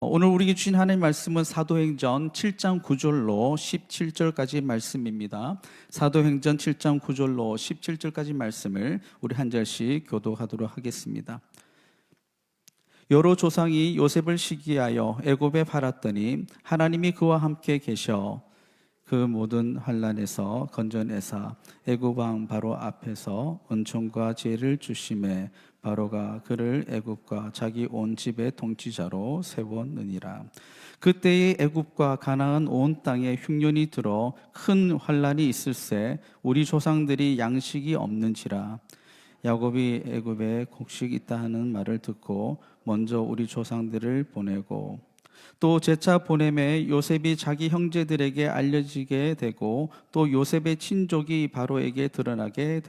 오늘 우리에게 주신 하나님의 말씀은 사도행전 7장 9절로 17절까지 말씀입니다. 사도행전 7장 9절로 17절까지 말씀을 우리 한 절씩 교독하도록 하겠습니다. 여러 조상이 요셉을 시기하여 애굽에 팔았더니 하나님이 그와 함께 계셔 그 모든 환난에서 건져내사 애굽 왕 바로 앞에서 은총과 지혜를 주심에 바로가 그를 애굽과 자기 온 집의 통치자로 세웠느니라. 그때의 애굽과 가나안 온 땅에 흉년이 들어 큰 환난이 있을새 우리 조상들이 양식이 없는지라. 야곱이 애굽에 곡식 있다 하는 말을 듣고 먼저 우리 조상들을 보내고 또 제차 보냄에 요셉이 자기 형제들에게 알려지게 되고 또 요셉의 친족이 바로에게 드러나게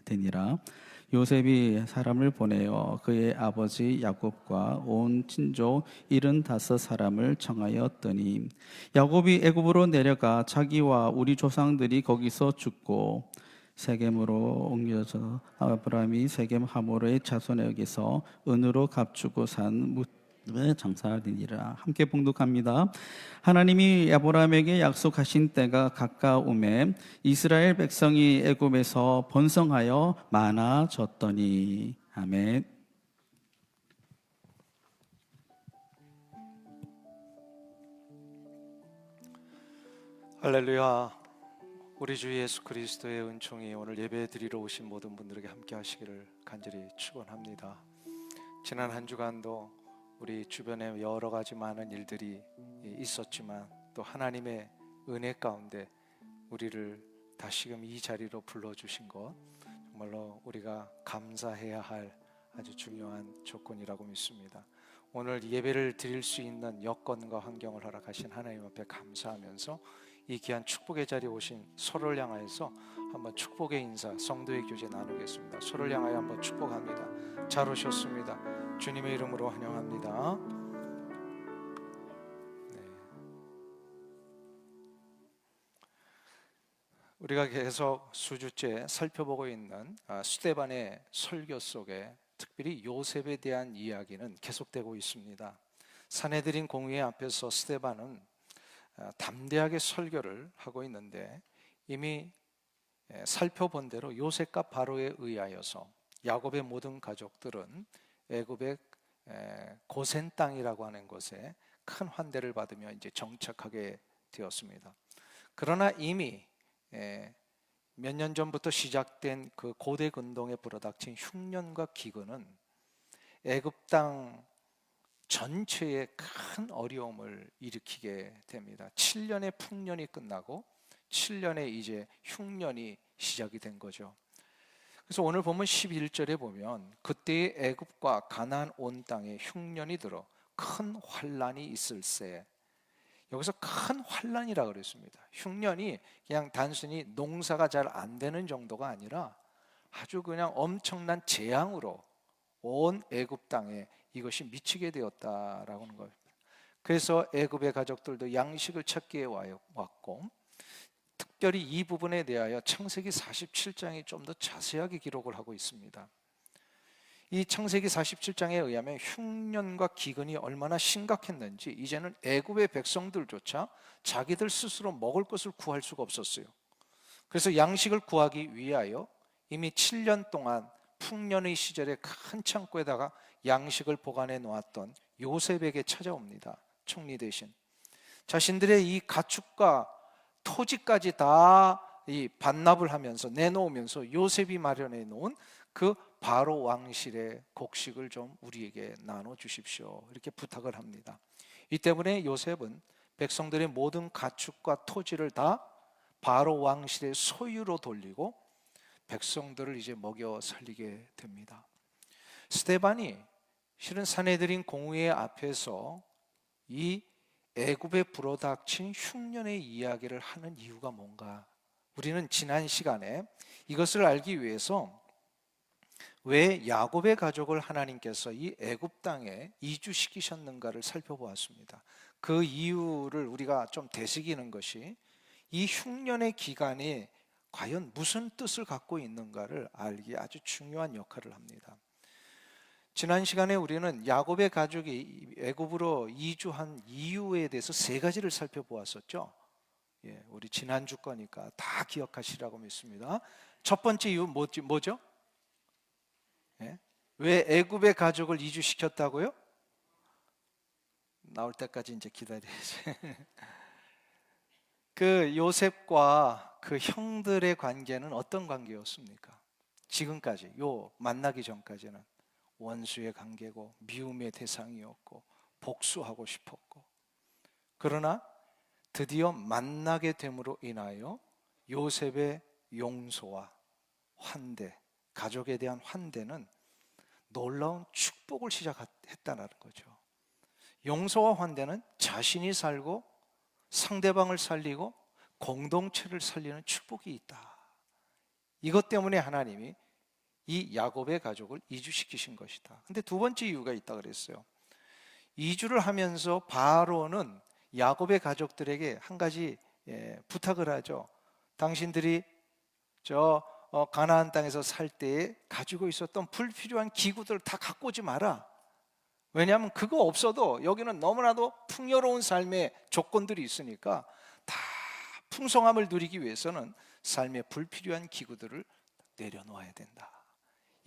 되니라. 요셉이 사람을 보내어 그의 아버지 야곱과 온 친족 75사람을 청하였더니 야곱이 애굽으로 내려가 자기와 우리 조상들이 거기서 죽고 세겜으로 옮겨져 아브라함이 세겜 하모르의 자손에게서 은으로 값주고 산 장사하리니라. 함께 봉독합니다. 하나님이 아브라함에게 약속하신 때가 가까움에 이스라엘 백성이 애굽에서 번성하여 많아졌더니. 아멘. 할렐루야. 우리 주 예수 그리스도의 은총이 오늘 예배 드리러 오신 모든 분들에게 함께 하시기를 간절히 축원합니다. 지난 한 주간도 우리 주변에 여러 가지 많은 일들이 있었지만 또 하나님의 은혜 가운데 우리를 다시금 이 자리로 불러주신 것 정말로 우리가 감사해야 할 아주 중요한 조건이라고 믿습니다. 오늘 예배를 드릴 수 있는 여건과 환경을 허락하신 하나님 앞에 감사하면서 이 귀한 축복의 자리에 오신 서로를 향하여서 한번 축복의 인사, 성도의 교제 나누겠습니다. 서로를 향하여 한번 축복합니다. 잘 오셨습니다. 주님의 이름으로 환영합니다. 네. 우리가 계속 수주째 살펴보고 있는 스데반의 설교 속에 특별히 요셉에 대한 이야기는 계속되고 있습니다. 산헤드린 공회 앞에서 스데반은 담대하게 설교를 하고 있는데 이미 살펴본 대로 요셉과 바로에 의하여서 야곱의 모든 가족들은 애굽의 고센 땅이라고 하는 곳에 큰 환대를 받으며 이제 정착하게 되었습니다. 그러나 이미 몇 년 전부터 시작된 그 고대 근동에 불어닥친 흉년과 기근은 애굽 땅 전체에 큰 어려움을 일으키게 됩니다. 7년의 풍년이 끝나고 7년의 이제 흉년이 시작이 된 거죠. 그래서 오늘 보면 11절에 보면 그때의 애굽과 가나안 온 땅에 흉년이 들어 큰 환란이 있을세. 여기서 큰 환란이라고 그랬습니다. 흉년이 그냥 단순히 농사가 잘 안 되는 정도가 아니라 아주 그냥 엄청난 재앙으로 온 애굽 땅에 이것이 미치게 되었다라고 하는 겁니다. 그래서 애굽의 가족들도 양식을 찾기에 왔고 특별히 이 부분에 대하여 창세기 47장이 좀 더 자세하게 기록을 하고 있습니다. 이 창세기 47장에 의하면 흉년과 기근이 얼마나 심각했는지 이제는 애굽의 백성들조차 자기들 스스로 먹을 것을 구할 수가 없었어요. 그래서 양식을 구하기 위하여 이미 7년 동안 풍년의 시절에 큰 창고에다가 양식을 보관해 놓았던 요셉에게 찾아옵니다. 총리 대신 자신들의 이 가축과 토지까지 다 이 반납을 하면서 내놓으면서 요셉이 마련해 놓은 그 바로 왕실의 곡식을 좀 우리에게 나눠 주십시오. 이렇게 부탁을 합니다. 이 때문에 요셉은 백성들의 모든 가축과 토지를 다 바로 왕실의 소유로 돌리고 백성들을 이제 먹여 살리게 됩니다. 스데반이 실은 산헤드린 공회 앞에서 이 애굽에 불어닥친 흉년의 이야기를 하는 이유가 뭔가? 우리는 지난 시간에 이것을 알기 위해서 왜 야곱의 가족을 하나님께서 이 애굽 땅에 이주시키셨는가를 살펴보았습니다. 그 이유를 우리가 좀 되새기는 것이 이 흉년의 기간에 과연 무슨 뜻을 갖고 있는가를 알기에 아주 중요한 역할을 합니다. 지난 시간에 우리는 야곱의 가족이 애굽으로 이주한 이유에 대해서 세 가지를 살펴보았었죠. 예, 우리 지난주 거니까 다 기억하시라고 믿습니다. 첫 번째 이유 뭐죠? 예? 왜 애굽의 가족을 이주시켰다고요? 나올 때까지 이제 기다려야지. 그 요셉과 그 형들의 관계는 어떤 관계였습니까? 지금까지 만나기 전까지는 원수의 관계고 미움의 대상이었고 복수하고 싶었고, 그러나 드디어 만나게 됨으로 인하여 요셉의 용서와 환대, 가족에 대한 환대는 놀라운 축복을 시작했다는 거죠. 용서와 환대는 자신이 살고 상대방을 살리고 공동체를 살리는 축복이 있다. 이것 때문에 하나님이 이 야곱의 가족을 이주시키신 것이다. 근데 두 번째 이유가 있다 그랬어요. 이주를 하면서 바로는 야곱의 가족들에게 한 가지 부탁을 하죠. 당신들이 가나안 땅에서 살 때에 가지고 있었던 불필요한 기구들을 다 갖고 오지 마라. 왜냐하면 그거 없어도 여기는 너무나도 풍요로운 삶의 조건들이 있으니까 다 풍성함을 누리기 위해서는 삶의 불필요한 기구들을 내려놓아야 된다.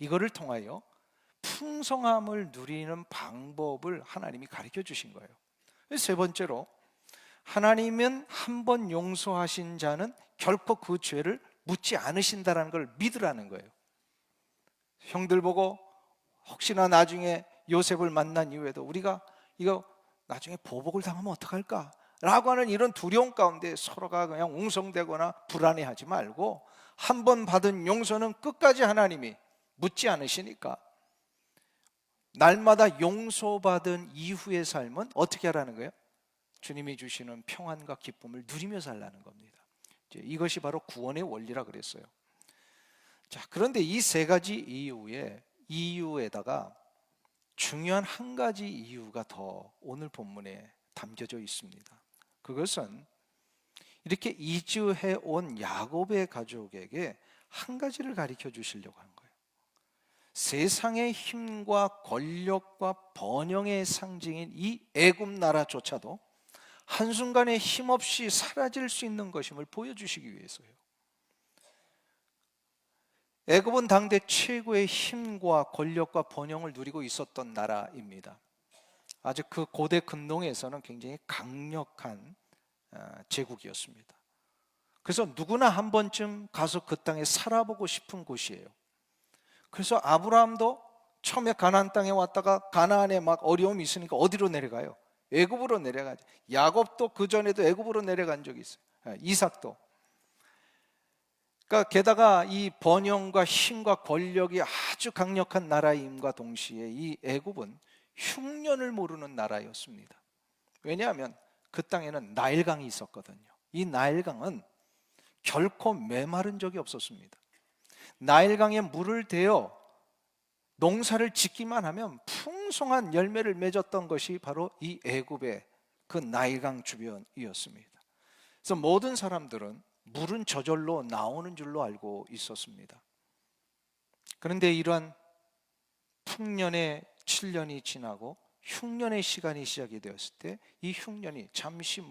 이거를 통하여 풍성함을 누리는 방법을 하나님이 가르쳐 주신 거예요. 세 번째로, 하나님은 한 번 용서하신 자는 결코 그 죄를 묻지 않으신다는 걸 믿으라는 거예요. 형들 보고 혹시나 나중에 요셉을 만난 이후에도 우리가 이거 나중에 보복을 당하면 어떡할까? 라고 하는 이런 두려움 가운데 서로가 그냥 웅성대거나 불안해하지 말고, 한 번 받은 용서는 끝까지 하나님이 묻지 않으시니까 날마다 용서받은 이후의 삶은 어떻게 하라는 거예요? 주님이 주시는 평안과 기쁨을 누리며 살라는 겁니다. 이것이 바로 구원의 원리라 그랬어요. 자, 그런데 이 세 가지 이유에다가 중요한 한 가지 이유가 더 오늘 본문에 담겨져 있습니다. 그것은 이렇게 이주해 온 야곱의 가족에게 한 가지를 가르쳐 주시려고 한 거예요. 세상의 힘과 권력과 번영의 상징인 이 애굽 나라조차도 한순간에 힘없이 사라질 수 있는 것임을 보여주시기 위해서요. 애굽은 당대 최고의 힘과 권력과 번영을 누리고 있었던 나라입니다. 아주 그 고대 근동에서는 굉장히 강력한 제국이었습니다. 그래서 누구나 한 번쯤 가서 그 땅에 살아보고 싶은 곳이에요. 그래서 아브라함도 처음에 가나안 땅에 왔다가 가나안에 막 어려움이 있으니까 어디로 내려가요? 애굽으로 내려가죠. 야곱도 그 전에도 애굽으로 내려간 적이 있어요. 이삭도. 그러니까 게다가 이 번영과 힘과 권력이 아주 강력한 나라임과 동시에 이 애굽은 흉년을 모르는 나라였습니다. 왜냐하면 그 땅에는 나일강이 있었거든요. 이 나일강은 결코 메마른 적이 없었습니다. 나일강에 물을 대어 농사를 짓기만 하면 풍성한 열매를 맺었던 것이 바로 이 애굽의 그 나일강 주변이었습니다. 그래서 모든 사람들은 물은 저절로 나오는 줄로 알고 있었습니다. 그런데 이러한 풍년의 7년이 지나고 흉년의 시간이 시작이 되었을 때 이 흉년이 잠시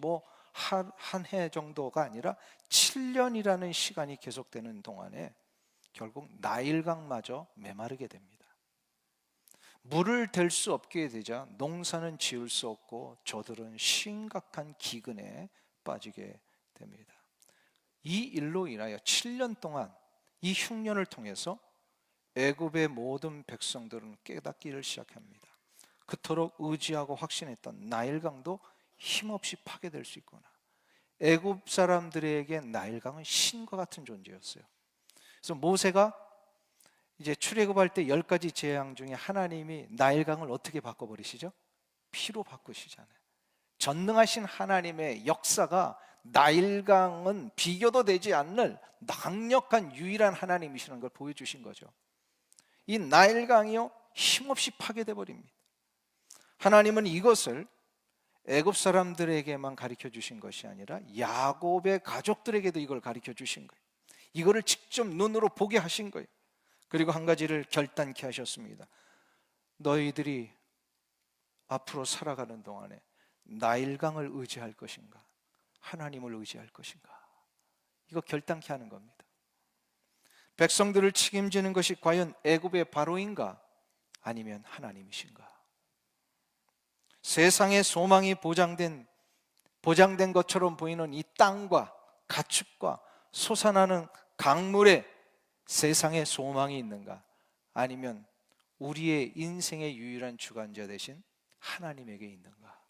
한 해 정도가 아니라 7년이라는 시간이 계속되는 동안에 결국 나일강마저 메마르게 됩니다. 물을 댈 수 없게 되자 농사는 지을 수 없고 저들은 심각한 기근에 빠지게 됩니다. 이 일로 인하여 7년 동안 이 흉년을 통해서 애굽의 모든 백성들은 깨닫기를 시작합니다. 그토록 의지하고 확신했던 나일강도 힘없이 파괴될 수 있구나. 애굽 사람들에게 나일강은 신과 같은 존재였어요. 그래서 모세가 이제 출애굽할 때 10가지 재앙 중에 하나님이 나일강을 어떻게 바꿔버리시죠? 피로 바꾸시잖아요. 전능하신 하나님의 역사가 나일강은 비교도 되지 않는 강력한 유일한 하나님이시는 걸 보여주신 거죠. 이 나일강이요 힘없이 파괴돼 버립니다. 하나님은 이것을 애굽 사람들에게만 가르쳐 주신 것이 아니라 야곱의 가족들에게도 이걸 가르쳐 주신 거예요. 이거를 직접 눈으로 보게 하신 거예요. 그리고 한 가지를 결단케 하셨습니다. 너희들이 앞으로 살아가는 동안에 나일강을 의지할 것인가, 하나님을 의지할 것인가? 이거 결단케 하는 겁니다. 백성들을 책임지는 것이 과연 애굽의 바로인가, 아니면 하나님이신가? 세상의 소망이 보장된 것처럼 보이는 이 땅과 가축과 솟아나는 강물에 세상의 소망이 있는가, 아니면 우리의 인생의 유일한 주관자 되신 하나님에게 있는가?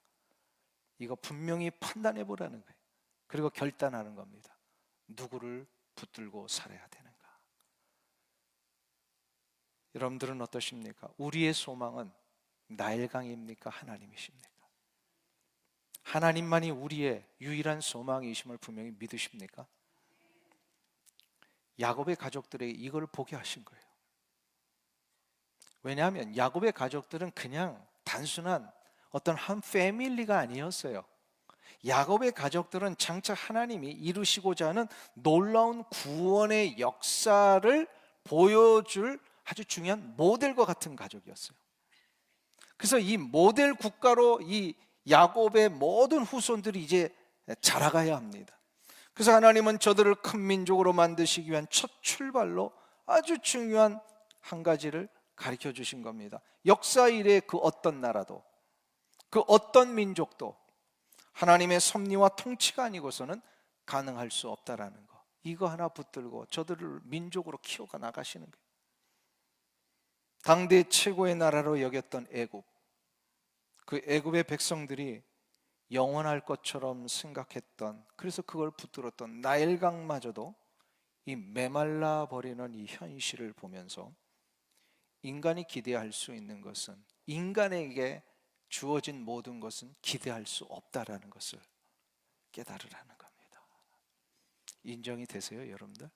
이거 분명히 판단해 보라는 거예요. 그리고 결단하는 겁니다. 누구를 붙들고 살아야 되는가? 여러분들은 어떠십니까? 우리의 소망은 나일강입니까? 하나님이십니까? 하나님만이 우리의 유일한 소망이심을 분명히 믿으십니까? 야곱의 가족들에게 이걸 보게 하신 거예요. 왜냐하면 야곱의 가족들은 그냥 단순한 어떤 한 패밀리가 아니었어요. 야곱의 가족들은 장차 하나님이 이루시고자 하는 놀라운 구원의 역사를 보여줄 아주 중요한 모델과 같은 가족이었어요. 그래서 이 모델 국가로 이 야곱의 모든 후손들이 이제 자라가야 합니다. 그래서 하나님은 저들을 큰 민족으로 만드시기 위한 첫 출발로 아주 중요한 한 가지를 가르쳐 주신 겁니다. 역사 이래 그 어떤 나라도, 그 어떤 민족도 하나님의 섭리와 통치가 아니고서는 가능할 수 없다라는 거, 이거 하나 붙들고 저들을 민족으로 키워가 나가시는 거예요. 당대 최고의 나라로 여겼던 애굽, 그 애굽의 백성들이 영원할 것처럼 생각했던, 그래서 그걸 붙들었던 나일강마저도 이 메말라 버리는 이 현실을 보면서 인간이 기대할 수 있는 것은, 인간에게 주어진 모든 것은 기대할 수 없다라는 것을 깨달으라는 겁니다. 인정이 되세요, 여러분들?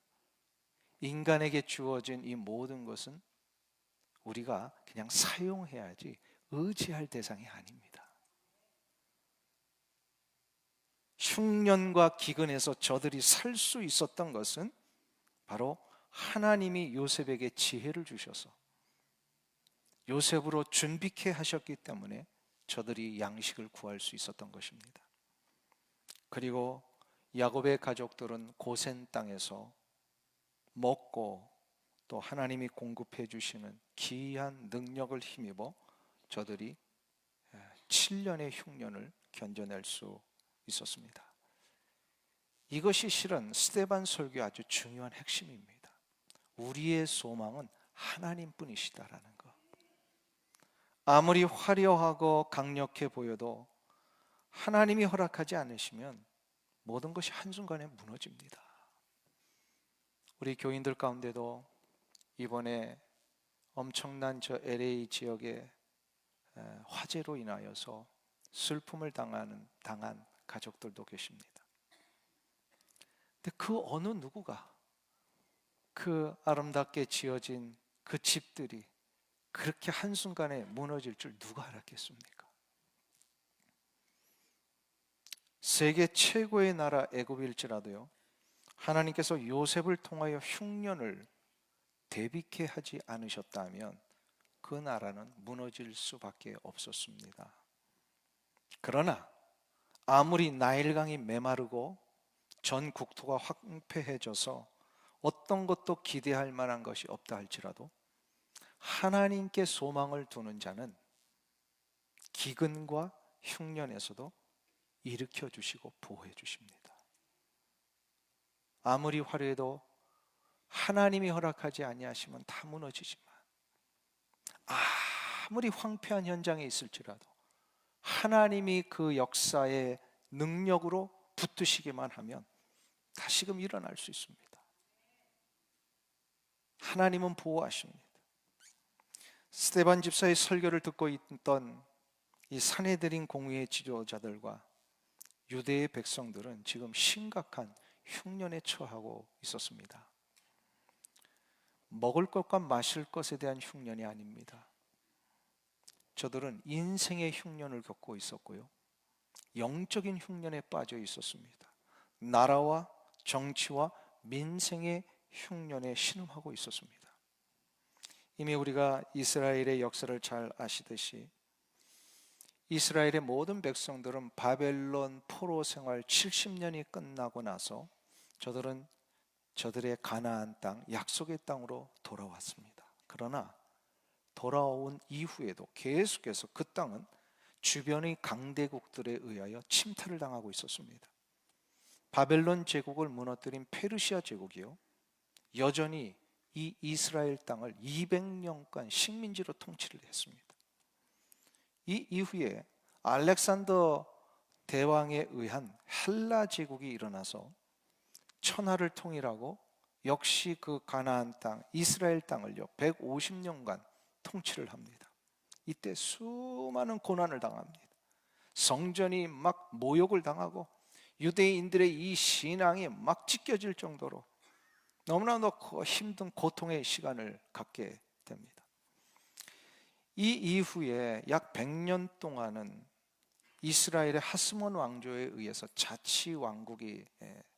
인간에게 주어진 이 모든 것은 우리가 그냥 사용해야지 의지할 대상이 아닙니다. 흉년과 기근에서 저들이 살 수 있었던 것은 바로 하나님이 요셉에게 지혜를 주셔서 요셉으로 준비케 하셨기 때문에 저들이 양식을 구할 수 있었던 것입니다. 그리고 야곱의 가족들은 고센 땅에서 먹고 또 하나님이 공급해 주시는 기이한 능력을 힘입어 저들이 7년의 흉년을 견뎌낼 수 있었습니다. 이것이 실은 스데반 설교의 아주 중요한 핵심입니다. 우리의 소망은 하나님뿐이시다라는 것. 아무리 화려하고 강력해 보여도 하나님이 허락하지 않으시면 모든 것이 한순간에 무너집니다. 우리 교인들 가운데도 이번에 엄청난 저 LA 지역의 화재로 인하여서 슬픔을 당한 가족들도 계십니다. 근데 그 어느 누구가 그 아름답게 지어진 그 집들이 그렇게 한순간에 무너질 줄 누가 알았겠습니까? 세계 최고의 나라 애굽일지라도요, 하나님께서 요셉을 통하여 흉년을 대비케 하지 않으셨다면 그 나라는 무너질 수밖에 없었습니다. 그러나 아무리 나일강이 메마르고 전 국토가 황폐해져서 어떤 것도 기대할 만한 것이 없다 할지라도 하나님께 소망을 두는 자는 기근과 흉년에서도 일으켜 주시고 보호해 주십니다. 아무리 화려해도 하나님이 허락하지 아니하시면 다 무너지지만, 아무리 황폐한 현장에 있을지라도 하나님이 그 역사의 능력으로 붙드시기만 하면 다시금 일어날 수 있습니다. 하나님은 보호하십니다. 스데반 집사의 설교를 듣고 있던 이 산헤드린 공의의 지도자들과 유대의 백성들은 지금 심각한 흉년에 처하고 있었습니다. 먹을 것과 마실 것에 대한 흉년이 아닙니다. 저들은 인생의 흉년을 겪고 있었고요, 영적인 흉년에 빠져 있었습니다. 나라와 정치와 민생의 흉년에 신음하고 있었습니다. 이미 우리가 이스라엘의 역사를 잘 아시듯이 이스라엘의 모든 백성들은 바벨론 포로 생활 70년이 끝나고 나서 저들은 저들의 가나안 땅, 약속의 땅으로 돌아왔습니다. 그러나 돌아온 이후에도 계속해서 그 땅은 주변의 강대국들에 의하여 침탈을 당하고 있었습니다. 바벨론 제국을 무너뜨린 페르시아 제국이요, 여전히 이 이스라엘 땅을 200년간 식민지로 통치를 했습니다. 이 이후에 알렉산더 대왕에 의한 헬라 제국이 일어나서 천하를 통일하고 역시 그 가나안 땅, 이스라엘 땅을요 150년간 통치를 합니다. 이때 수많은 고난을 당합니다. 성전이 막 모욕을 당하고 유대인들의 이 신앙이 막 찢겨질 정도로 너무나도 힘든 고통의 시간을 갖게 됩니다. 이 이후에 약 100년 동안은 이스라엘의 하스몬 왕조에 의해서 자치 왕국이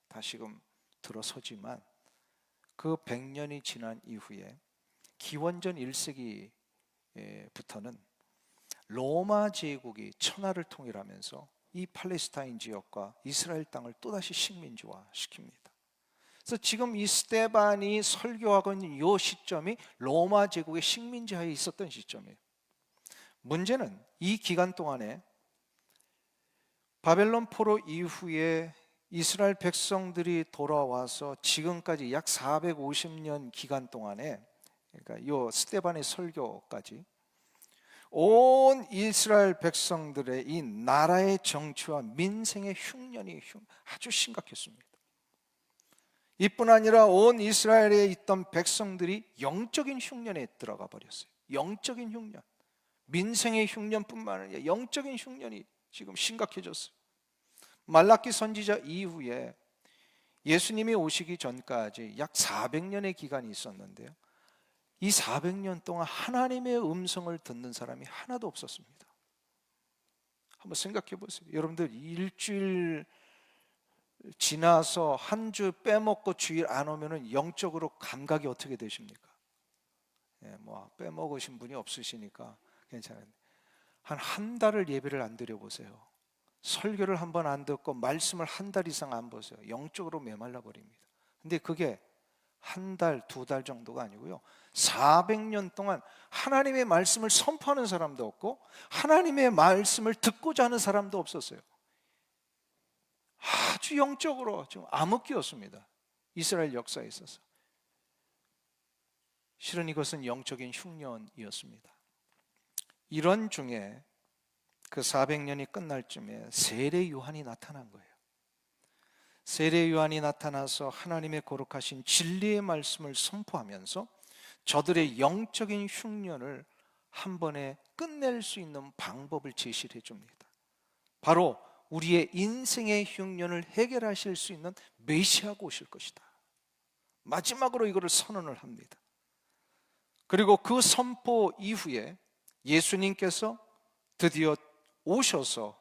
다시금 들어서지만 그 100년이 지난 이후에 기원전 1세기부터는 로마 제국이 천하를 통일하면서 이 팔레스타인 지역과 이스라엘 땅을 또다시 식민지화 시킵니다. 그래서 지금 이 스데반이 설교하고 있는 이 시점이 로마 제국의 식민지하에 있었던 시점이에요. 문제는 이 기간 동안에 바벨론 포로 이후에 이스라엘 백성들이 돌아와서 지금까지 약 450년 기간 동안에, 그러니까 이 스데반의 설교까지 온 이스라엘 백성들의 이 나라의 정치와 민생의 흉년이 아주 심각했습니다. 이뿐 아니라 온 이스라엘에 있던 백성들이 영적인 흉년에 들어가 버렸어요. 영적인 흉년, 민생의 흉년뿐만 아니라 영적인 흉년이 지금 심각해졌어요. 말라기 선지자 이후에 예수님이 오시기 전까지 약 400년의 기간이 있었는데요, 이 400년 동안 하나님의 음성을 듣는 사람이 하나도 없었습니다. 한번 생각해 보세요. 여러분들 일주일 지나서 한 주 빼먹고 주일 안 오면은 영적으로 감각이 어떻게 되십니까? 뭐 빼먹으신 분이 없으시니까 괜찮은데 한 달을 예배를 안 드려 보세요. 설교를 한 번 안 듣고 말씀을 한 달 이상 안 보세요. 영적으로 메말라 버립니다. 근데 그게 한 달, 두 달 정도가 아니고요, 400년 동안 하나님의 말씀을 선포하는 사람도 없고 하나님의 말씀을 듣고자 하는 사람도 없었어요. 아주 영적으로 좀 암흑기였습니다. 이스라엘 역사에 있어서. 실은 이것은 영적인 흉년이었습니다. 이런 중에 그 400년이 끝날 쯤에 세례 요한이 나타난 거예요. 세례 요한이 나타나서 하나님의 거룩하신 진리의 말씀을 선포하면서 저들의 영적인 흉년을 한 번에 끝낼 수 있는 방법을 제시해 줍니다. 바로 우리의 인생의 흉년을 해결하실 수 있는 메시아가 오실 것이다. 마지막으로 이거를 선언을 합니다. 그리고 그 선포 이후에 예수님께서 드디어 오셔서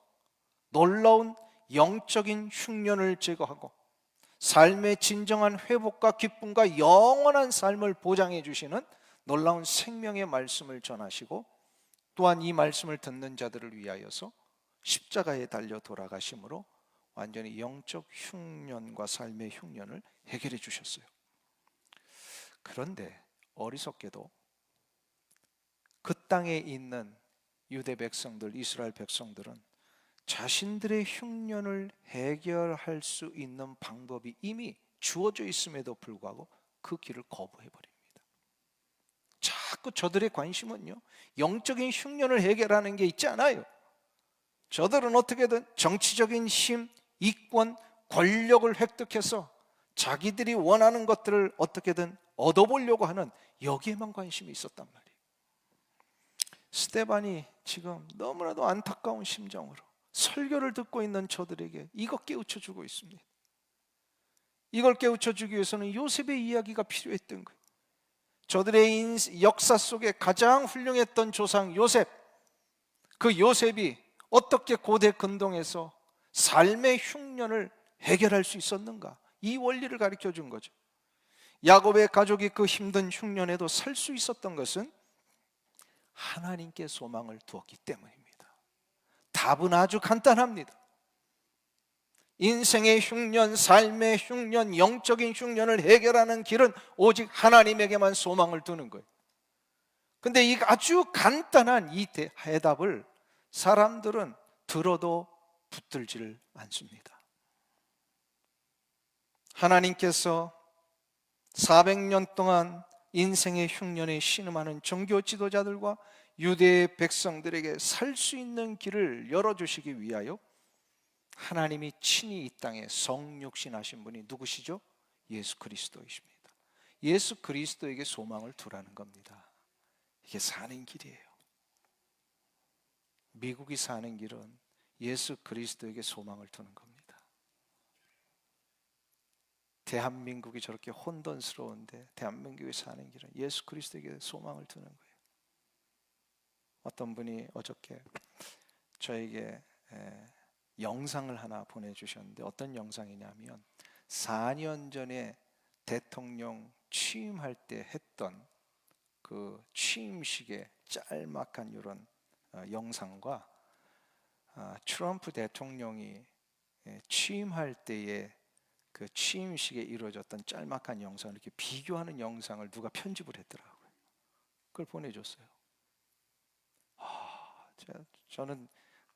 놀라운 영적인 흉년을 제거하고 삶의 진정한 회복과 기쁨과 영원한 삶을 보장해 주시는 놀라운 생명의 말씀을 전하시고, 또한 이 말씀을 듣는 자들을 위하여서 십자가에 달려 돌아가심으로 완전히 영적 흉년과 삶의 흉년을 해결해 주셨어요. 그런데 어리석게도 그 땅에 있는 유대 백성들, 이스라엘 백성들은 자신들의 흉년을 해결할 수 있는 방법이 이미 주어져 있음에도 불구하고 그 길을 거부해 버립니다. 자꾸 저들의 관심은요, 영적인 흉년을 해결하는 게 있지 않아요. 저들은 어떻게든 정치적인 힘, 이권, 권력을 획득해서 자기들이 원하는 것들을 어떻게든 얻어보려고 하는 여기에만 관심이 있었단 말이에요. 스데반이 지금 너무나도 안타까운 심정으로 설교를 듣고 있는 저들에게 이거 깨우쳐주고 있습니다. 이걸 깨우쳐주기 위해서는 요셉의 이야기가 필요했던 거예요. 저들의 역사 속에 가장 훌륭했던 조상 요셉, 그 요셉이 어떻게 고대 근동에서 삶의 흉년을 해결할 수 있었는가, 이 원리를 가르쳐 준 거죠. 야곱의 가족이 그 힘든 흉년에도 살 수 있었던 것은 하나님께 소망을 두었기 때문입니다. 답은 아주 간단합니다. 인생의 흉년, 삶의 흉년, 영적인 흉년을 해결하는 길은 오직 하나님에게만 소망을 두는 거예요. 근데 이 아주 간단한 이 해답을 사람들은 들어도 붙들지를 않습니다. 하나님께서 400년 동안 인생의 흉년에 신음하는 종교 지도자들과 유대의 백성들에게 살 수 있는 길을 열어주시기 위하여 하나님이 친히 이 땅에 성육신하신 분이 누구시죠? 예수 그리스도이십니다. 예수 그리스도에게 소망을 두라는 겁니다. 이게 사는 길이에요. 미국이 사는 길은 예수 그리스도에게 소망을 두는 겁니다. 대한민국이 저렇게 혼돈스러운데 대한민국이 사는 길은 예수 그리스도에게 소망을 두는 거예요. 어떤 분이 어저께 저에게 영상을 하나 보내주셨는데 어떤 영상이냐면 4년 전에 대통령 취임할 때 했던 그 취임식의 짤막한 이런 영상과 트럼프 대통령이 취임할 때의 그 취임식에 이루어졌던 짤막한 영상을 이렇게 비교하는 영상을 누가 편집을 했더라고요. 그걸 보내줬어요. 저는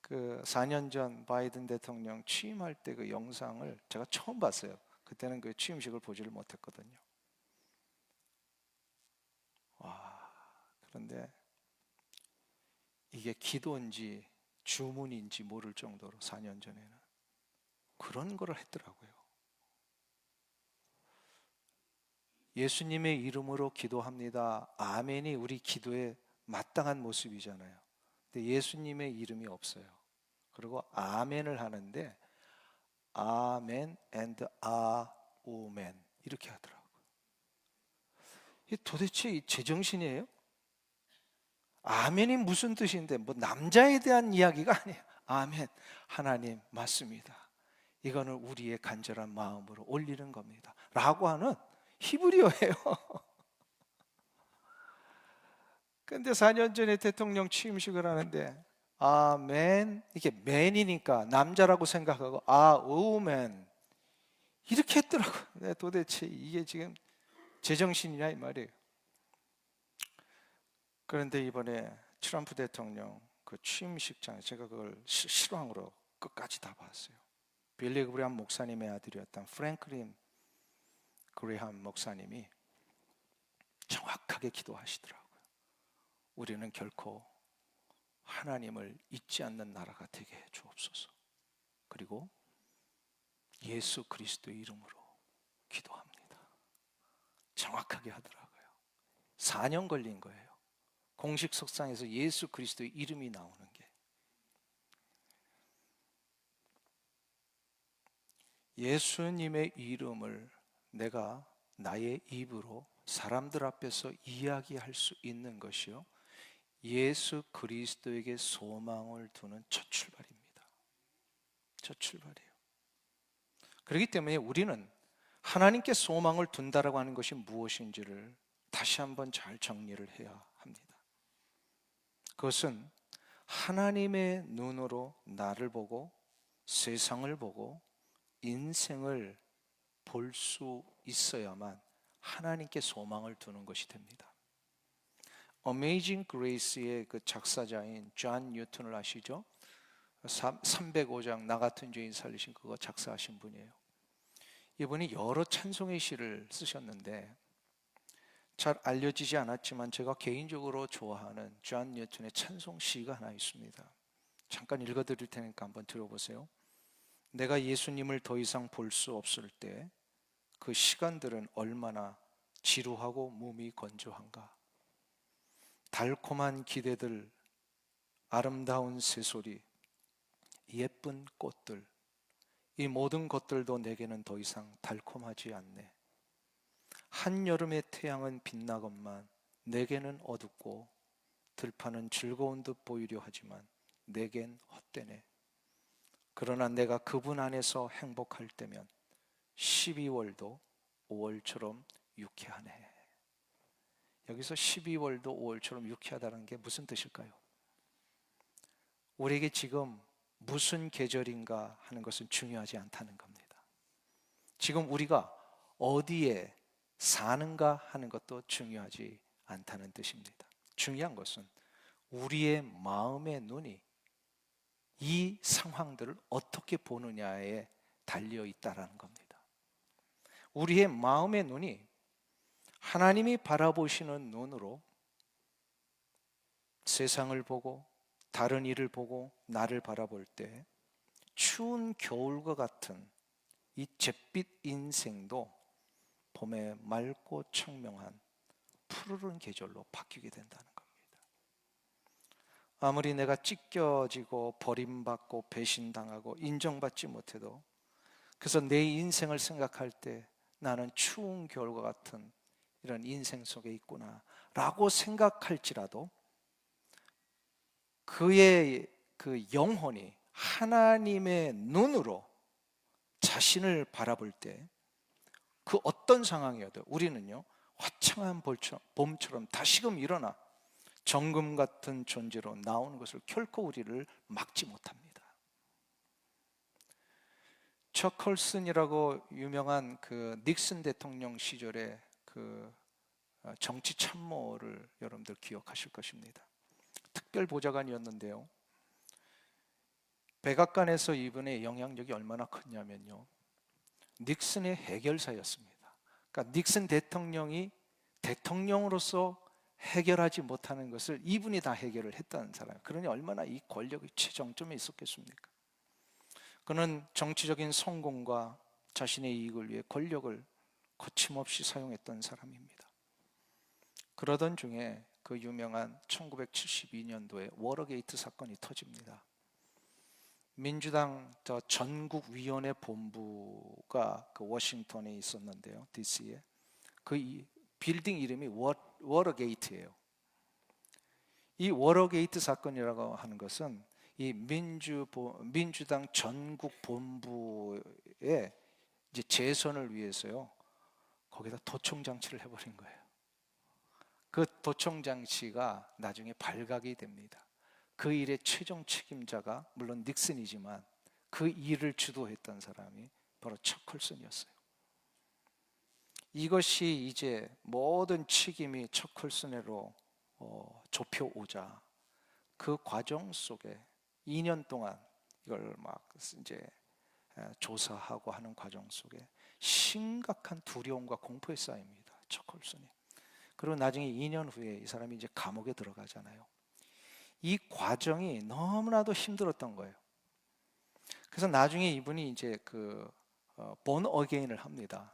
그 4년 전 바이든 대통령 취임할 때 그 영상을 제가 처음 봤어요. 그때는 그 취임식을 보지를 못했거든요. 그런데 이게 기도인지 주문인지 모를 정도로 4년 전에는 그런 거를 했더라고요. 예수님의 이름으로 기도합니다. 아멘이 우리 기도에 마땅한 모습이잖아요. 근데 예수님의 이름이 없어요. 그리고 아멘을 하는데 아멘 and 아오멘 이렇게 하더라고요. 이게 도대체 제정신이에요? 아멘이 무슨 뜻인데 뭐 남자에 대한 이야기가 아니에요. 아멘, 하나님 맞습니다. 이거는 우리의 간절한 마음으로 올리는 겁니다 라고 하는 히브리어예요. 근데 4년 전에 대통령 취임식을 하는데 아멘, 이게 맨이니까 남자라고 생각하고 아우멘 이렇게 했더라고요. 도대체 이게 지금 제정신이냐 이 말이에요. 그런데 이번에 트럼프 대통령 그 취임식장에 제가 그걸 실황으로 끝까지 다 봤어요. 빌리 그레함 목사님의 아들이었던 프랭클린 그레함 목사님이 정확하게 기도하시더라고요. 우리는 결코 하나님을 잊지 않는 나라가 되게 해 주옵소서. 그리고 예수 그리스도의 이름으로 기도합니다. 정확하게 하더라고요. 4년 걸린 거예요. 공식 석상에서 예수 그리스도의 이름이 나오는 게. 예수님의 이름을 내가 나의 입으로 사람들 앞에서 이야기할 수 있는 것이요, 예수 그리스도에게 소망을 두는 첫 출발입니다. 첫 출발이에요. 그렇기 때문에 우리는 하나님께 소망을 둔다라고 하는 것이 무엇인지를 다시 한번 잘 정리를 해야 합니다. 그것은 하나님의 눈으로 나를 보고 세상을 보고 인생을 볼 수 있어야만 하나님께 소망을 두는 것이 됩니다. Amazing Grace의 그 작사자인 존 뉴턴을 아시죠? 305장 나 같은 죄인 살리신 그거 작사하신 분이에요. 이분이 여러 찬송의 시를 쓰셨는데 잘 알려지지 않았지만 제가 개인적으로 좋아하는 존 뉴턴의 찬송 시가 하나 있습니다. 잠깐 읽어드릴 테니까 한번 들어보세요. 내가 예수님을 더 이상 볼 수 없을 때 그 시간들은 얼마나 지루하고 몸이 건조한가. 달콤한 기대들, 아름다운 새소리, 예쁜 꽃들, 이 모든 것들도 내게는 더 이상 달콤하지 않네. 한여름의 태양은 빛나건만 내게는 어둡고 들판은 즐거운 듯 보이려 하지만 내겐 헛되네. 그러나 내가 그분 안에서 행복할 때면 12월도 5월처럼 유쾌하네. 여기서 12월도 5월처럼 유쾌하다는 게 무슨 뜻일까요? 우리에게 지금 무슨 계절인가 하는 것은 중요하지 않다는 겁니다. 지금 우리가 어디에 사는가 하는 것도 중요하지 않다는 뜻입니다. 중요한 것은 우리의 마음의 눈이 이 상황들을 어떻게 보느냐에 달려 있다라는 겁니다. 우리의 마음의 눈이 하나님이 바라보시는 눈으로 세상을 보고 다른 일을 보고 나를 바라볼 때 추운 겨울과 같은 이 잿빛 인생도 봄에 맑고 청명한 푸르른 계절로 바뀌게 된다는 겁니다. 아무리 내가 찢겨지고 버림받고 배신당하고 인정받지 못해도, 그래서 내 인생을 생각할 때 나는 추운 겨울과 같은 이런 인생 속에 있구나 라고 생각할지라도 그의 그 영혼이 하나님의 눈으로 자신을 바라볼 때 그 어떤 상황이어도 우리는요, 화창한 봄처럼 다시금 일어나 정금 같은 존재로 나오는 것을 결코 우리를 막지 못합니다. 척 컬슨이라고 유명한 그 닉슨 대통령 시절의 그 정치 참모를 여러분들 기억하실 것입니다. 특별 보좌관이었는데요, 백악관에서 이분의 영향력이 얼마나 컸냐면요, 닉슨의 해결사였습니다. 그러니까 닉슨 대통령이 대통령으로서 해결하지 못하는 것을 이분이 다 해결을 했다는 사람. 그러니 얼마나 이 권력의 최정점에 있었겠습니까? 그는 정치적인 성공과 자신의 이익을 위해 권력을 거침없이 사용했던 사람입니다. 그러던 중에 그 유명한 1972년도에 워터게이트 사건이 터집니다. 민주당 전국위원회 본부가 그 워싱턴에 있었는데요, DC에. 그 빌딩 이름이 워터게이트예요. 이 워터게이트 사건이라고 하는 것은 이 민주당 전국 본부의 이제 재선을 위해서요, 거기다 도청 장치를 해버린 거예요. 그 도청 장치가 나중에 발각이 됩니다. 그 일의 최종 책임자가 물론 닉슨이지만 그 일을 주도했던 사람이 바로 척 컬슨이었어요. 이것이 이제 모든 책임이 척 컬슨으로 좁혀오자 그 과정 속에 2년 동안 이걸 막 이제 조사하고 하는 과정 속에 심각한 두려움과 공포에 쌓입니다. 척 컬슨이. 그리고 나중에 2년 후에 이 사람이 이제 감옥에 들어가잖아요. 이 과정이 너무나도 힘들었던 거예요. 그래서 나중에 이분이 이제 본 어게인을 합니다.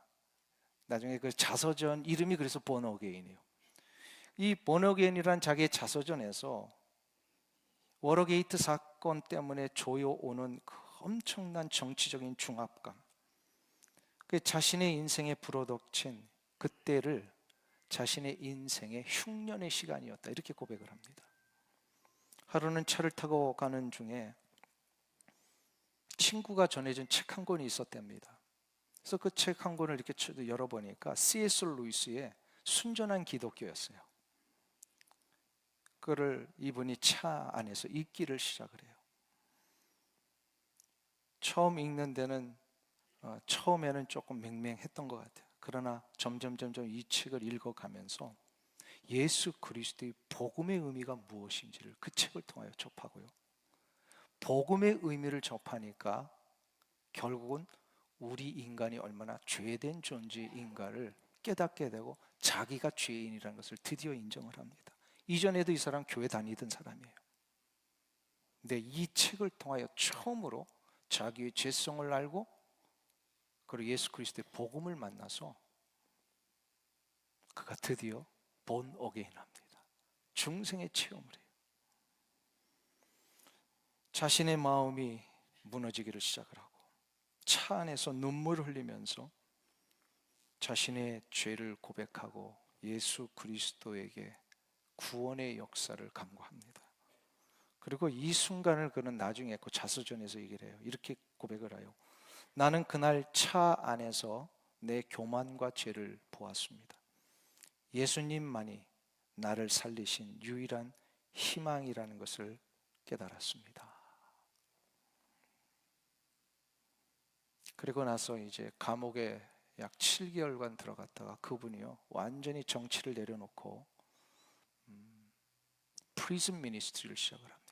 나중에 그 자서전 이름이 그래서 본 어게인이에요. 이 본 어게인이란 자기의 자서전에서 워터게이트 사건 때문에 조여오는 그 엄청난 정치적인 중압감, 그 자신의 인생에 불어닥친 그때를 자신의 인생의 흉년의 시간이었다, 이렇게 고백을 합니다. 하루는 차를 타고 가는 중에 친구가 전해준 책 한 권이 있었답니다. 그래서 그 책 한 권을 이렇게 열어보니까 C.S. 루이스의 순전한 기독교였어요. 그거를 이분이 차 안에서 읽기를 시작을 해요. 처음 읽는 데는 처음에는 조금 맹맹했던 것 같아요. 그러나 점점 이 책을 읽어가면서 예수 그리스도의 복음의 의미가 무엇인지를 그 책을 통하여 접하고요, 복음의 의미를 접하니까 결국은 우리 인간이 얼마나 죄된 존재인가를 깨닫게 되고 자기가 죄인이라는 것을 드디어 인정을 합니다. 이전에도 이 사람 교회 다니던 사람이에요. 근데 이 책을 통하여 처음으로 자기의 죄성을 알고 그리고 예수 그리스도의 복음을 만나서 그가 드디어 본 어게인 합니다. 중생의 체험을 해요. 자신의 마음이 무너지기를 시작을 하고 차 안에서 눈물을 흘리면서 자신의 죄를 고백하고 예수 그리스도에게 구원의 역사를 간구합니다. 그리고 이 순간을 그는 나중에 그 자서전에서 얘기를 해요. 이렇게 고백을 해요. 나는 그날 차 안에서 내 교만과 죄를 보았습니다. 예수님만이 나를 살리신 유일한 희망이라는 것을 깨달았습니다. 그리고 나서 이제 감옥에 약 7개월간 들어갔다가 그분이요 완전히 정치를 내려놓고 프리즌 미니스트리를 시작을 합니다.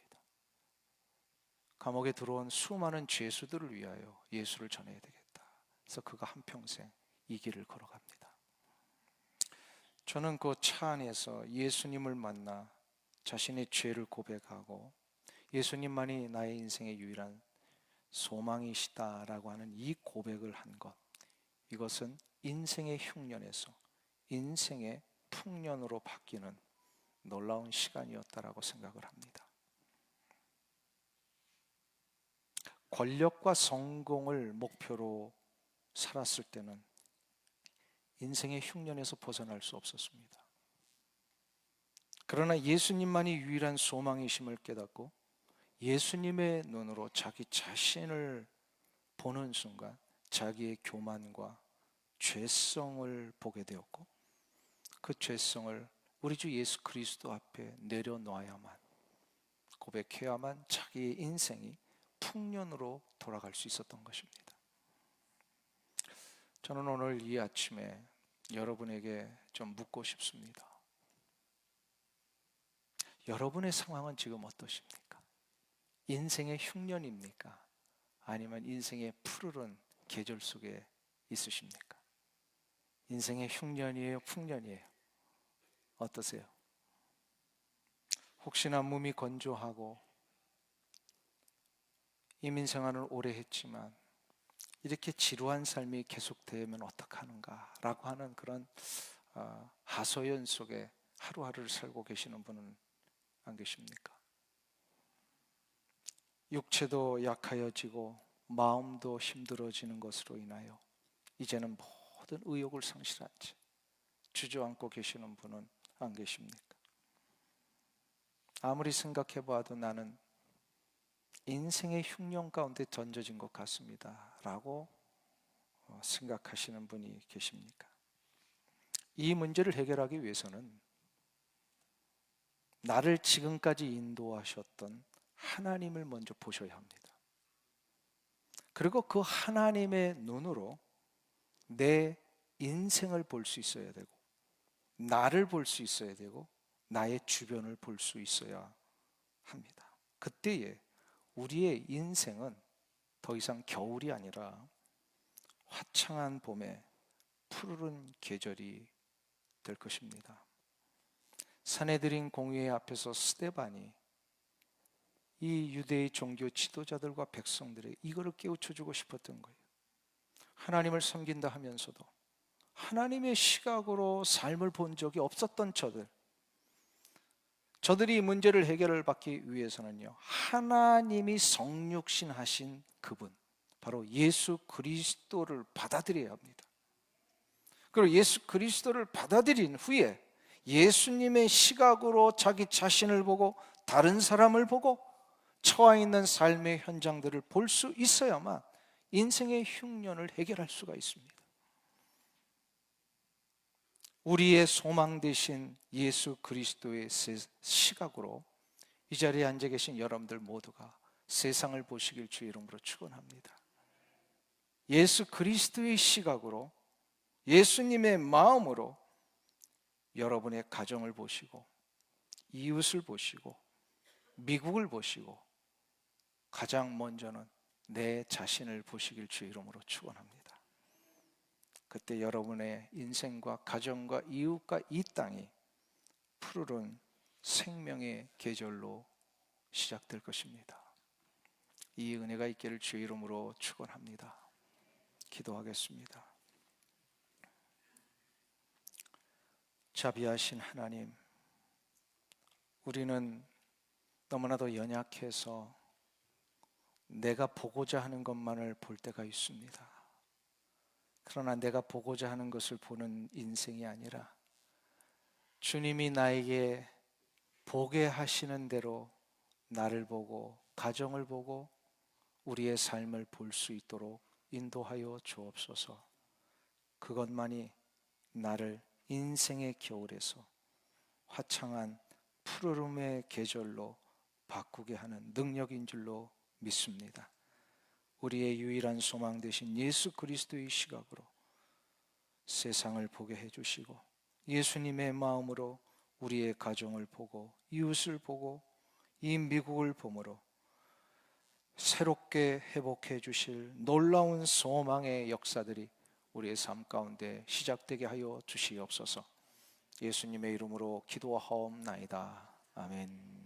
감옥에 들어온 수많은 죄수들을 위하여 예수를 전해야 되겠다. 그래서 그가 한평생 이 길을 걸어갑니다. 저는 그 차 안에서 예수님을 만나 자신의 죄를 고백하고 예수님만이 나의 인생의 유일한 소망이시다라고 하는 이 고백을 한 것, 이것은 인생의 흉년에서 인생의 풍년으로 바뀌는 놀라운 시간이었다라고 생각을 합니다. 권력과 성공을 목표로 살았을 때는 인생의 흉년에서 벗어날 수 없었습니다. 그러나 예수님만이 유일한 소망이심을 깨닫고 예수님의 눈으로 자기 자신을 보는 순간 자기의 교만과 죄성을 보게 되었고 그 죄성을 우리 주 예수 그리스도 앞에 내려놓아야만, 고백해야만 자기의 인생이 풍년으로 돌아갈 수 있었던 것입니다. 저는 오늘 이 아침에 여러분에게 좀 묻고 싶습니다. 여러분의 상황은 지금 어떠십니까? 인생의 흉년입니까? 아니면 인생의 푸르른 계절 속에 있으십니까? 인생의 흉년이에요? 풍년이에요? 어떠세요? 혹시나 몸이 건조하고 이민 생활을 오래 했지만 이렇게 지루한 삶이 계속되면 어떡하는가 라고 하는 그런 하소연 속에 하루하루를 살고 계시는 분은 안 계십니까? 육체도 약하여지고 마음도 힘들어지는 것으로 인하여 이제는 모든 의욕을 상실한 채 주저앉고 계시는 분은 안 계십니까? 아무리 생각해 봐도 나는 인생의 흉년 가운데 던져진 것 같습니다 라고 생각하시는 분이 계십니까? 이 문제를 해결하기 위해서는 나를 지금까지 인도하셨던 하나님을 먼저 보셔야 합니다. 그리고 그 하나님의 눈으로 내 인생을 볼 수 있어야 되고 나를 볼 수 있어야 되고 나의 주변을 볼 수 있어야 합니다. 그때에 우리의 인생은 더 이상 겨울이 아니라 화창한 봄에 푸르른 계절이 될 것입니다. 사내들인 공회 앞에서 스데반이 이 유대의 종교 지도자들과 백성들의 이거를 깨우쳐주고 싶었던 거예요. 하나님을 섬긴다 하면서도 하나님의 시각으로 삶을 본 적이 없었던 저들이 이 문제를 해결을 받기 위해서는요, 하나님이 성육신 하신 그분, 바로 예수 그리스도를 받아들여야 합니다. 그리고 예수 그리스도를 받아들인 후에 예수님의 시각으로 자기 자신을 보고 다른 사람을 보고 처해 있는 삶의 현장들을 볼 수 있어야만 인생의 흉년을 해결할 수가 있습니다. 우리의 소망 되신 예수 그리스도의 시각으로 이 자리에 앉아 계신 여러분들 모두가 세상을 보시길 주의 이름으로 축원합니다. 예수 그리스도의 시각으로, 예수님의 마음으로 여러분의 가정을 보시고 이웃을 보시고 미국을 보시고 가장 먼저는 내 자신을 보시길 주의 이름으로 축원합니다. 그때 여러분의 인생과 가정과 이웃과 이 땅이 푸르른 생명의 계절로 시작될 것입니다. 이 은혜가 있기를 주의 이름으로 축원합니다. 기도하겠습니다. 자비하신 하나님, 우리는 너무나도 연약해서 내가 보고자 하는 것만을 볼 때가 있습니다. 그러나 내가 보고자 하는 것을 보는 인생이 아니라 주님이 나에게 보게 하시는 대로 나를 보고 가정을 보고 우리의 삶을 볼 수 있도록 인도하여 주옵소서. 그것만이 나를 인생의 겨울에서 화창한 푸르름의 계절로 바꾸게 하는 능력인 줄로 믿습니다. 우리의 유일한 소망 되신 예수 그리스도의 시각으로 세상을 보게 해주시고, 예수님의 마음으로 우리의 가정을 보고 이웃을 보고 이 미국을 보므로 새롭게 회복해 주실 놀라운 소망의 역사들이 우리의 삶 가운데 시작되게 하여 주시옵소서. 예수님의 이름으로 기도하옵나이다. 아멘.